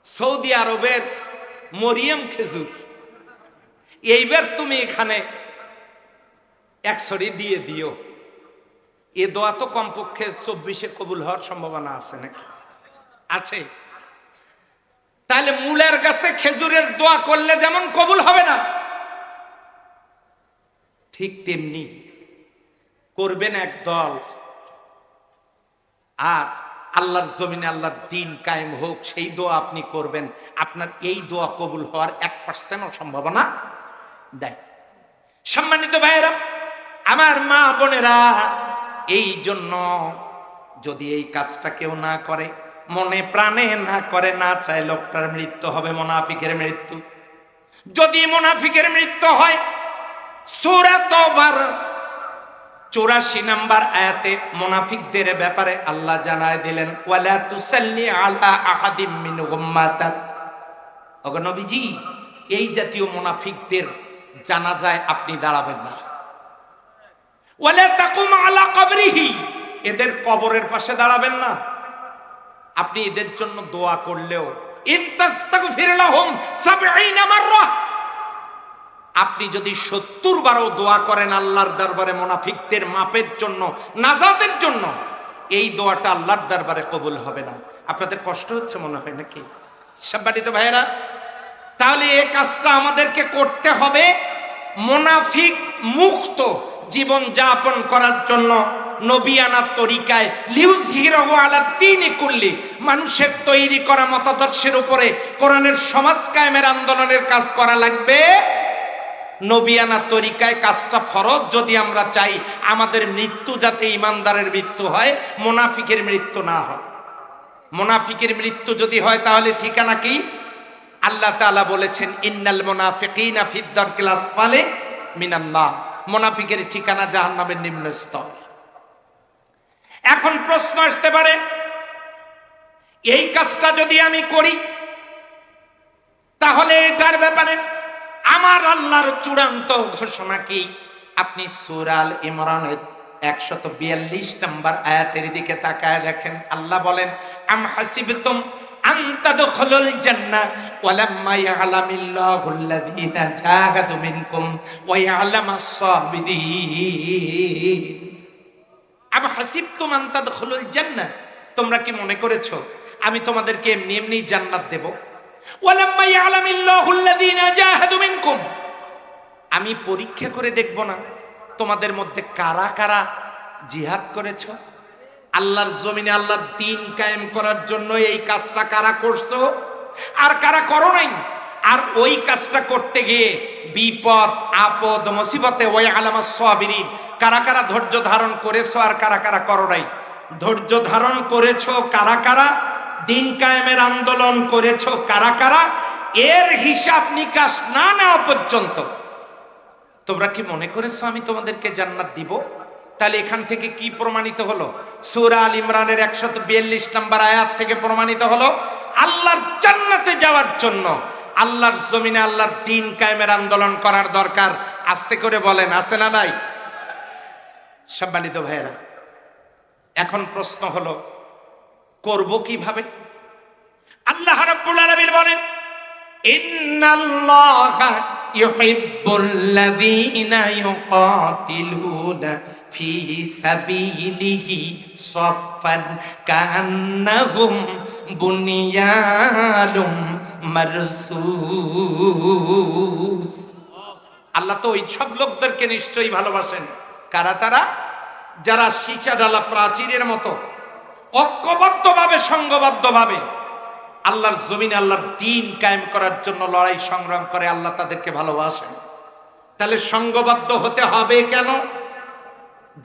সৌদি আরবের মরিয়ম খেজুর এইবার তুমি এখানে 100 দিয়ে দিও, এ দোয়া তো কমপক্ষে 24-এ কবুল হওয়ার সম্ভাবনা আছে নাকি? আছে। তাহলে মূলার গাছে খেজুরের দোয়া করলে যেমন কবুল হবে না, ঠিক তেমনি করবেন একদল, আর আল্লাহর জমিনে আল্লাহর দ্বীন কায়েম হোক সেই দোয়া আপনি করবেন, আপনার এই দোয়া কবুল হওয়ার 1%ও সম্ভাবনা দেয়। সম্মানিত ভাইয়েরা, আমার মা বোনেরা, এই জন্য যদি এই কাজটা কেউ না করে, মনে প্রাণে না করে, না চায়, লোকটার মৃত্যু হবে মুনাফিকের মৃত্যু। যদি মুনাফিকের মৃত্যু হয়, সূরা তাওবার 84 নম্বর আয়াতে মুনাফিকদের ব্যাপারে আল্লাহ জানায় দিলেন, ওয়ালা তুসাল্লি আলা আহাদিম মিনহুম মাতাত। ওগো নবীজি, এই জাতীয় মুনাফিকদের জানাজায় আপনি দাঁড়াবেন না। ওয়ালা তাকুম আলা কবরিহি, এদের কবরের পাশে দাঁড়াবেন না। আপনি এদের জন্য দোয়া করলেও, ইন তাস্তাগফির লাহুম 70 মাররা, আপনি যদি 70 বারও দোয়া করেন আল্লাহর দরবারে মুনাফিকদের মাপের জন্য, নাজাতের জন্য, এই দোয়াটা আল্লাহর দরবারে কবুল হবে না। আপনাদের কষ্ট হচ্ছে মনে হয় নাকি সম্মানিত ভাইয়েরা? তাহলে এই কাজটা আমাদেরকে করতে হবে মুনাফিক মুক্ত জীবন যাপন করার জন্য, নবিয়ানা তরিকায়, লিউযহিরাহু আলা দ্বীনি কুল্লি, মানুষের তৈরি করা মতাদর্শের উপরে কোরআনের সমাজ কায়েমের আন্দোলনের কাজ করা লাগবে। নবিয়ানা তরিকায় কাজটা ফরজ। যদি আমরা চাই আমাদের মৃত্যু যাতে ইমানদারের মৃত্যু হয়, মুনাফিকের মৃত্যু না হয়। মুনাফিকের মৃত্যু যদি হয় তাহলে ঠিকানা কি? আল্লাহ তাআলা বলেছেন, ইন্নাল মুনাফিকিনা ফিদ দারকিল আসফালি মিনান নার, মুনাফিকের ঠিকানা জাহান্নামের নিম্ন স্তর। এখন প্রশ্ন আসতে পারে, এই কাজটা যদি আমি করি তাহলে এটার ব্যাপারে আমার আল্লাহর চূড়ান্ত ঘোষণা কি? আপনি সূরা আল ইমরানের 142 নম্বর আয়াতের দিকে তাকায় দেখেন, আল্লাহ বলেন, আম হাসিবতুম আন তাদখুলুল জান্নাহ ওয়ালাম্মা ইয়ালামিল্লাহুল্লাযীনা জাহাদু মিনকুম ওয়া ইয়ালামাস সাবিরিন। আম হাসিবতুম আন তাদখুলুল জান্নাহ, তোমরা কি মনে করেছো আমি তোমাদেরকে এমনি এমনি জান্নাত দেব? ওয়ালাম্মা ইয়ালামিল্লাহুল্লাযীনা জাহাদু মিনকুম, আমি পরীক্ষা করে দেখব না তোমাদের মধ্যে কারা কারা জিহাদ করেছো, আল্লাহর জমিনে আল্লাহর দ্বীন কায়েম করার জন্য এই কাজটা কারা করছো আর কারা করো নাই। আর ওই কাজটা করতে গিয়ে বিপদ আপদ মুসিবতে ওয়া ইয়ালামাস সাবিরিন, কারা কারা ধৈর্য ধারণ করেছো আর কারা কারা করো নাই। ধৈর্য ধারণ করেছো কারা কারা, দ্বীন কায়েমের আন্দোলন করেছো কারা কারা, এর হিসাব নিকাশ না নেওয়া পর্যন্ত তোমরা কি মনে করেছো আমি তোমাদেরকে জান্নাত দিব? তাহলে এখান থেকে কি প্রমাণিত হলো? সূরা আল ইমরানের 142 নম্বর আয়াত থেকে প্রমাণিত হলো আল্লাহর জান্নাতে যাওয়ার জন্য আল্লাহর জমিনে আল্লাহর দ্বীন কায়েমের আন্দোলন করার দরকার। আস্তে করে বলেন, আছে না নাই? সম্মানিত ভাইয়েরা, এখন প্রশ্ন হলো করব কিভাবে? আল্লাহ রাব্বুল আলামিন বলেন, ইন্নাল্লাহা ইউহিব্বুল্লাযীনা ইউকাতিলুনা ফি সাবিলিহি সাফফান কান্নাহুম বুনিয়ানুম মারসুস। আল্লাহ তো ওই সব লোকদেরকে নিশ্চয়ই ভালোবাসেন। কারা তারা? যারা সীসা ডালা প্রাচীরের মতো ঐক্যবদ্ধভাবে সংঘবদ্ধভাবে আল্লাহর জমিনে আল্লাহর দ্বীন কায়েম করার জন্য লড়াই সংগ্রাম করে, আল্লাহ তাদেরকে ভালোবাসেন। তাহলে সংঘবদ্ধ হতে হবে কেন?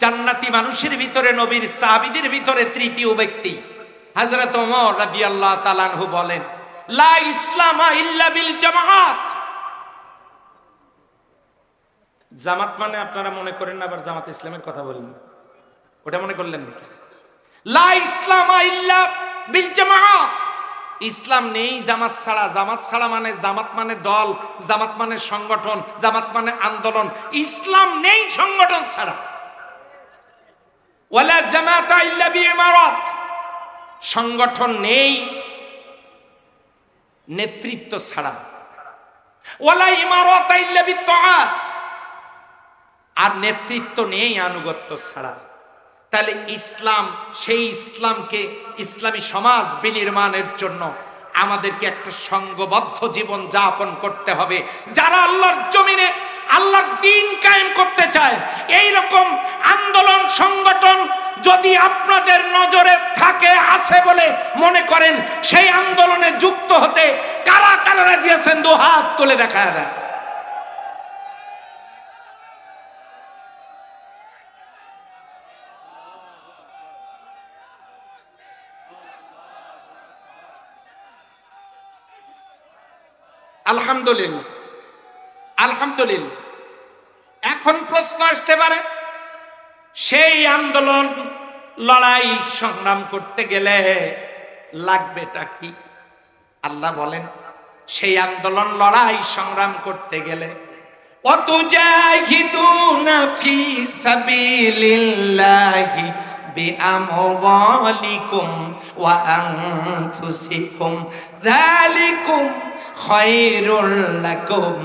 জান্নাতি মানুষের ভিতরে, নবীর সাহাবীদের ভিতরে তৃতীয় ব্যক্তি হযরত ওমর রাদিয়াল্লাহু তাআলা আনহু বলেন, লা ইসলামা ইল্লা বিল জামাআত। জামাত মানে আপনারা মনে করেন না আবার জামাত ইসলামের কথা বললেন, ওটা মনে করলেন নাকি? লা ইসলামা ইল্লা বিল জামাআত, ইসলাম নেই জামাত ছাড়া। জামাত ছাড়া মানে, জামাত মানে দল, জামাত মানে সংগঠন, জামাত মানে আন্দোলন। ইসলাম নেই সংগঠন ছাড়া। ওয়ালা জামাতা ইল্লা বিইমারাত, সংগঠন নেই নেতৃত্ব ছাড়া। ওয়ালা ইমারাতা ইল্লা বিত্তাআত, আর নেতৃত্ব নেই আনুগত্য ছাড়া। তাহলে ইসলাম, সেই ইসলামকে, ইসলামী সমাজ বিনির্মাণের জন্য আমাদেরকে একটা সংঘবদ্ধ জীবন যাপন করতে হবে। যারা আল্লাহর জমিনে আল্লাহর দ্বীন কায়েম করতে চায়, এই রকম আন্দোলন সংগঠন যদি আপনাদের নজরে থাকে, আছে বলে মনে করেন, সেই আন্দোলনে যুক্ত হতে কারা কারা রাজি আছেন? দু হাত তুলে দেখা দেয়। আলহামদুলিল্লাহ, আলহামদুলিল্লাহ। এখন প্রশ্ন আসতে পারে, সেই আন্দোলন লড়াই সংগ্রাম করতে গেলে লাগবেটা কি? আল্লাহ বলেন, সেই আন্দোলন লড়াই সংগ্রাম করতে গেলে ওয়াতুজাহিদুনা ফি সাবিলিল্লাহি বিআমওয়ালিকুম ওয়া আনফুসিকুম যালিকুম খায়রুল লাকুম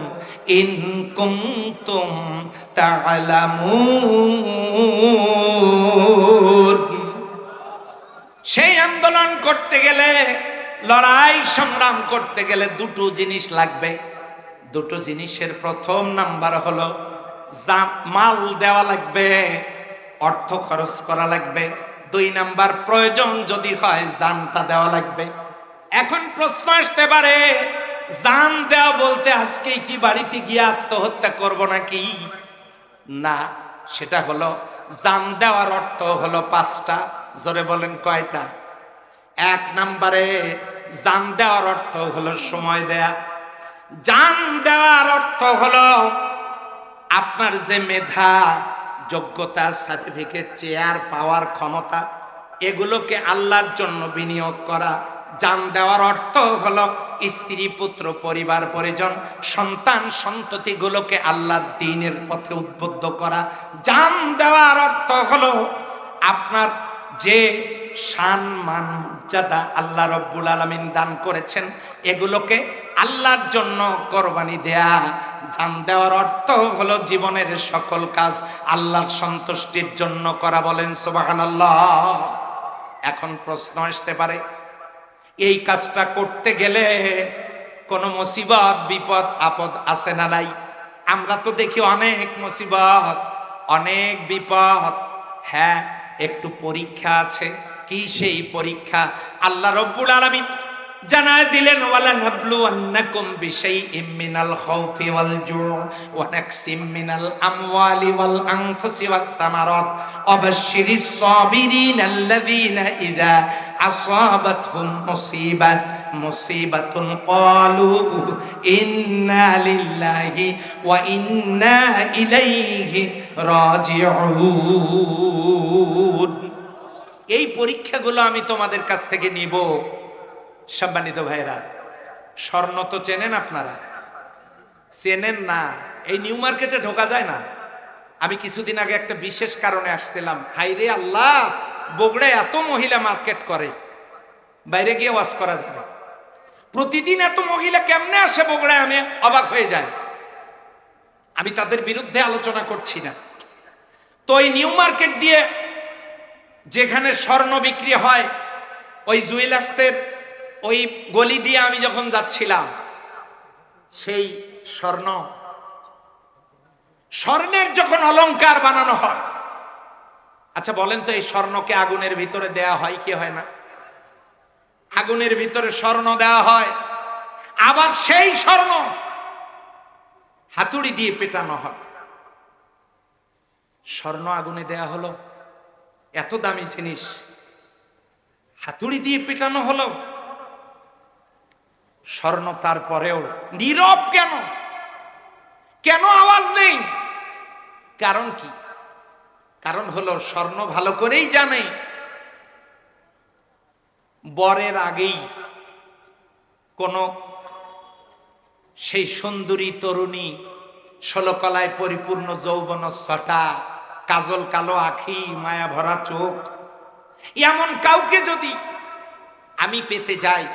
ইন কুনতুম তা'লামুন। সেই আন্দোলন করতে গেলে, লড়াই সংগ্রাম করতে গেলে দুটো জিনিস লাগবে। দুটো জিনিসের প্রথম নাম্বার হলো মাল দেওয়া লাগবে, অর্থ খরচ করা লাগবে। দুই নাম্বার, প্রয়োজন যদি হয় জানটা দেওয়া লাগবে। এখন প্রশ্ন আসতে পারে, জান দেওয়া বলতে আজকেই কি বাড়িতে গিয়ে আত্মহত্যা করব নাকি? না, সেটা হলো, জান দেওয়ার অর্থ হলো পাঁচটা। জোরে বলেন কয়টা? এক নম্বরে জান দেওয়ার অর্থ হলো সময় দেয়া। জান দেওয়ার অর্থ হলো আপনার যে মেধা, যোগ্যতা, সার্টিফিকেট, চেয়ার, পাওয়ার, ক্ষমতা, এগুলোকে আল্লাহর জন্য বিনিয়োগ করা। জান দেওয়ার অর্থ হলো স্ত্রী, পুত্র, পরিবার, পরিজন, সন্তান, সন্ততিগুলোকে আল্লাহর দ্বীনের পথে উদ্বুদ্ধ করা। জান দেওয়ার অর্থ হলো আপনার যে শান, মান, মর্যাদা আল্লাহ রব্বুল আলামিন দান করেছেন, এগুলোকে আল্লাহর জন্য কোরবানি দেয়া। জান দেওয়ার অর্থ হলো জীবনের সকল কাজ আল্লাহর সন্তুষ্টির জন্য করা। বলেন সুবহানাল্লাহ। এখন প্রশ্ন আসতে পারে, এই কাজটা করতে গেলে কোনো মুসিবত, বিপদ, আপদ আছে না নাই? আমরা তো দেখি অনেক মুসিবত, অনেক বিপদ। হ্যাঁ, একটু পরীক্ষা আছে। কি সেই পরীক্ষা? আল্লাহ রব্বুল আলামিন জানায় দিলেন ওয়ালা নাবলুওয়ান্নাকুম বিশাইইম মিনাল খাউফি ওয়াল জুউ ওয়া নাকসিম মিনাল আমওয়ালি ওয়াল আনফুসি ওয়াত তামারাত ওয়াবাশশিরিস সাবিরিন আল্লাযীনা ইযা আসাবাতহুম মুসিবাতুন ক্বালু ইন্না লিল্লাহি ওয়া ইন্না ইলাইহি রাজিউন। এই পরীক্ষাগুলো আমি তোমাদের কাছ থেকে নিব। সম্মানিত ভাইরা, স্বর্ণ তো চেনেন আপনারা? চেনেন না? এই নিউ মার্কেটে ঢোকা যায় না। আমি কিছুদিন আগে একটা বিশেষ কারণে আসছিলাম। হাইরে আল্লাহ, বগুড়ায় এত মহিলা মার্কেট করে, বাইরে গিয়ে ওয়াজ করা যাবে। প্রতিদিন এত মহিলা কেমনে আসে বগুড়ায়, আমি অবাক হয়ে যাই। আমি তাদের বিরুদ্ধে আলোচনা করছি না। তো এই নিউ মার্কেট দিয়ে যেখানে স্বর্ণ বিক্রি হয়, ওই জুয়েলার্সের ওই গলি দিয়ে আমি যখন যাচ্ছিলাম, সেই স্বর্ণের যখন অলংকার বানানো হয়, আচ্ছা বলেন তো, এই স্বর্ণকে আগুনের ভিতরে দেয়া হয় কি হয় না? আগুনের ভিতরে স্বর্ণ দেওয়া হয়, আবার সেই স্বর্ণ হাতুড়ি দিয়ে পেটানো হয়। স্বর্ণ আগুনে দেয়া হলো, এত দামি জিনিস হাতুড়ি দিয়ে পেটানো হলো। স্বর্ণ তারপরেও নীরব কেন? কেন আওয়াজ নেই? কারণ কি? কারণ হলো স্বর্ণ ভালো করেই জানে বরের আগেই কোন সেই সুন্দরী তরুণী, 16 কলায় পরিপূর্ণ যৌবন ছটা, কাজল কালো আখি, মায়া ভরা চোখ, এমন কাউকে যদি আমি পেতে যাই,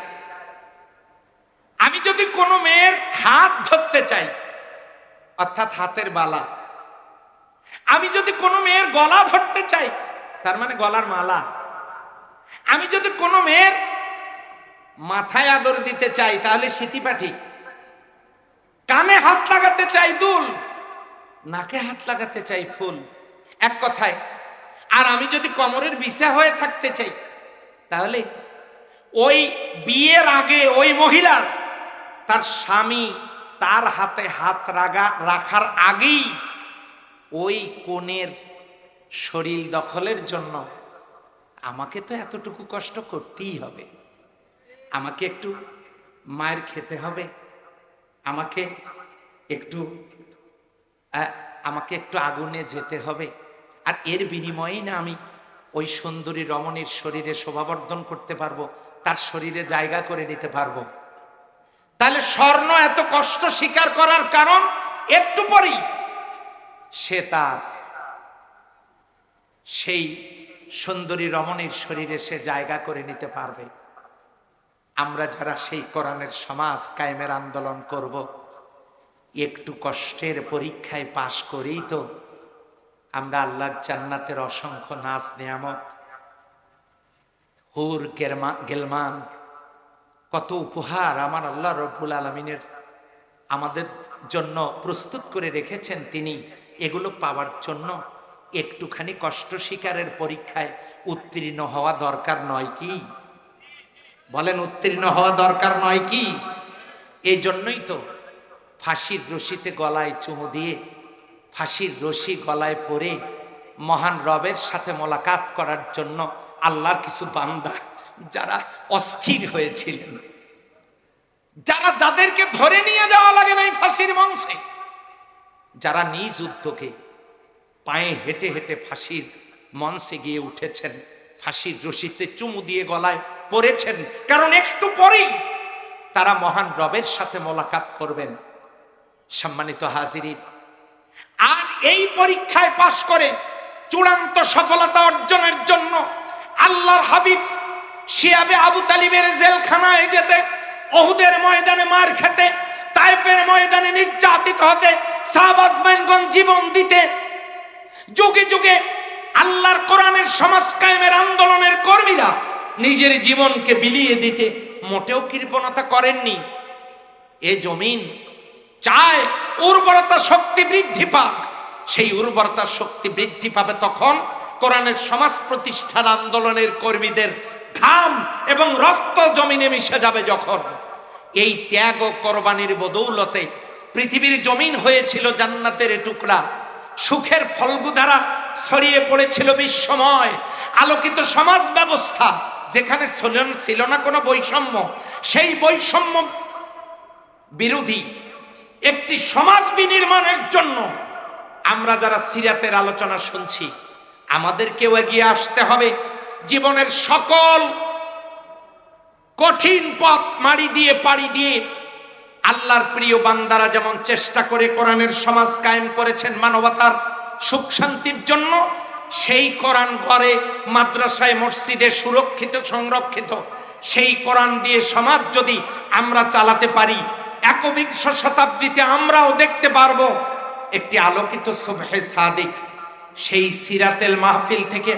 আমি যদি কোনো মেয়ের হাত ধরতে চাই, অর্থাৎ হাতের বালা, আমি যদি কোনো মেয়ের গলা ধরতে চাই, তার মানে গলার মালা, আমি যদি কোনো মেয়ের মাথায় আদর দিতে চাই, তাহলে সিতিপাটি, কানে হাত লাগাতে চাই দুল, নাকে হাত লাগাতে চাই ফুল, এক কথায়। আর আমি যদি কোমরের বিছা হয়ে থাকতে চাই, তাহলে ওই বিয়ের আগে ওই মহিলা তার স্বামী তার হাতে হাত রাখার আগেই ওই কনের শরীর দখলের জন্য আমাকে তো এতটুকু কষ্ট করতেই হবে, আমাকে একটু মায়ের খেতে হবে, আমাকে একটু আগুনে যেতে হবে। আর এর বিনিময়েই না আমি ওই সুন্দরী রমণীর শরীরে শোভাবর্ধন করতে পারবো, তার শরীরে জায়গা করে নিতে পারবো। তাহলে স্বর্ণ এত কষ্ট স্বীকার করার কারণ, একটু পরেই সে তার সেই সুন্দরী রমণীর শরীরে সে জায়গা করে নিতে পারবে। আমরা যারা সেই কোরআনের সমাজ কায়েমের আন্দোলন করব, একটু কষ্টের পরীক্ষায় পাশ করেই তো আমরা আল্লাহর জান্নাতের অসংখ্য নাজ নিয়ামত, হুর গেলমান, কত উপহার আমার আল্লাহ রব্বুল আলামিনের আমাদের জন্য প্রস্তুত করে রেখেছেন। তিনি এগুলো পাওয়ার জন্য একটুখানি কষ্ট স্বীকারের পরীক্ষায় উত্তীর্ণ হওয়া দরকার নয় কি? বলেন, উত্তীর্ণ হওয়া দরকার নয় কি? এই জন্যই তো ফাঁসির রশিতে গলায় চুমু দিয়ে, ফাঁসির রশি গলায় পরে মহান রবের সাথে মোলাকাত করার জন্য আল্লাহর কিছু বান্দা যারা অস্থির হয়েছিলেন, যাদেরকে ধরে নিয়ে যাওয়া লাগে নাই ফাঁসির মঞ্চে, যারা নিজ উদ্যোগে পায়ে হেঁটে হেঁটে ফাঁসির মঞ্চে গিয়ে উঠেছেন, ফাঁসির রশিতে চুমু দিয়ে গলায় পড়েছেন, কারণ একটু পরেই তারা মহান রবের সাথে মোলাকাত করবেন। সম্মানিত হাজিরিন, আর এই পরীক্ষায় পাশ করে চূড়ান্ত সফলতা অর্জনের জন্য আল্লাহর হাবিব শিয়াবে আবু তালিবের জেলখানায় যেতে, ওহুদের ময়দানে মার খেতে, তায়েফের ময়দানে নির্যাতিত হতে, সাহাবা আজমাইনগণ জীবন দিতে, যুগে যুগে আল্লাহর কোরআনের সমাজ কায়েমের আন্দোলনের কর্মীরা নিজের জীবনকে বিলিয়ে দিতে মোটেও কৃপণতা করেননি। এ জমিন চায় উর্বরতা শক্তি বৃদ্ধি পাক। সেই উর্বরতা শক্তি বৃদ্ধি পাবে তখন কোরআনের সমাজ প্রতিষ্ঠার আন্দোলনের কর্মীদের ঘাম এবং রক্ত জমিনে মিশে যাবে যখন, এই ত্যাগ ও কোরবানির বদৌলতে পৃথিবীর জমিন হয়েছিল জান্নাতের টুকরা, সুখের ফলগুধারা ছড়িয়ে পড়েছিল বিশ্বময়, আলোকিত সমাজ ব্যবস্থা যেখানে ছিল না কোনো বৈষম্য, সেই বৈষম্য বিরোধী একটি সমাজ বিনির্মাণের জন্য আমরা যারা সিরাতের আলোচনা শুনছি, আমাদেরকেও এগিয়ে আসতে হবে। জীবনের সকল কঠিন পথ পাড়ি দিয়ে আল্লাহর প্রিয় বান্দারা যেমন চেষ্টা করে কোরআনের সমাজ কায়েম করেছেন মানবতার সুখ শান্তির জন্য, সেই কোরআন ঘরে মাদ্রাসায় মসজিদে সুরক্ষিত সংরক্ষিত সেই কোরআন দিয়ে সমাজ যদি আমরা চালাতে পারি, একবিংশ শতাব্দীতে আমরাও দেখতে পারবো একটি আলোকিত সুবহে সাদিক। সেই সিরাতেল মাহফিল থেকে